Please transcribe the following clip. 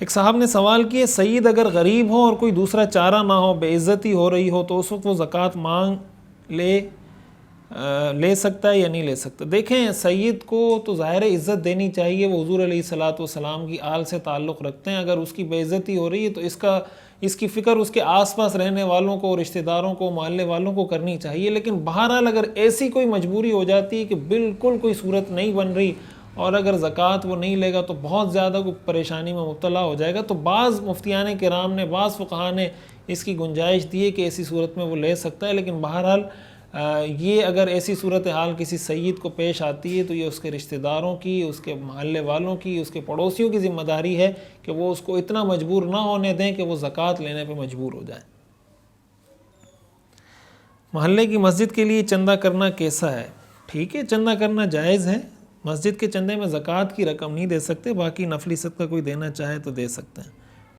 ایک صاحب نے سوال کیا، سید اگر غریب ہو اور کوئی دوسرا چارہ نہ ہو، بے عزتی ہو رہی ہو، تو اس وقت وہ زکوٰۃ مانگ لے سکتا ہے یا نہیں لے سکتا؟ دیکھیں، سید کو تو ظاہر عزت دینی چاہیے، وہ حضور علیہ الصلوۃ والسلام کی آل سے تعلق رکھتے ہیں. اگر اس کی بے عزتی ہو رہی ہے تو اس کی فکر اس کے آس پاس رہنے والوں کو، رشتہ داروں کو، محلے والوں کو کرنی چاہیے. لیکن بہرحال اگر ایسی کوئی مجبوری ہو جاتی ہے کہ بالکل کوئی صورت نہیں بن رہی اور اگر زکوٰۃ وہ نہیں لے گا تو بہت زیادہ کوئی پریشانی میں مبتلا ہو جائے گا، تو بعض مفتیان کرام نے، بعض فقہا نے اس کی گنجائش دی ہے کہ ایسی صورت میں وہ لے سکتا ہے. لیکن بہرحال یہ اگر ایسی صورتحال کسی سید کو پیش آتی ہے تو یہ اس کے رشتہ داروں کی، اس کے محلے والوں کی، اس کے پڑوسیوں کی ذمہ داری ہے کہ وہ اس کو اتنا مجبور نہ ہونے دیں کہ وہ زکوٰۃ لینے پہ مجبور ہو جائیں. محلے کی مسجد کے لیے چندہ کرنا کیسا ہے؟ ٹھیک ہے، چندہ کرنا جائز ہے. مسجد کے چندے میں زکوٰۃ کی رقم نہیں دے سکتے، باقی نفلی صدقہ کوئی دینا چاہے تو دے سکتے ہیں.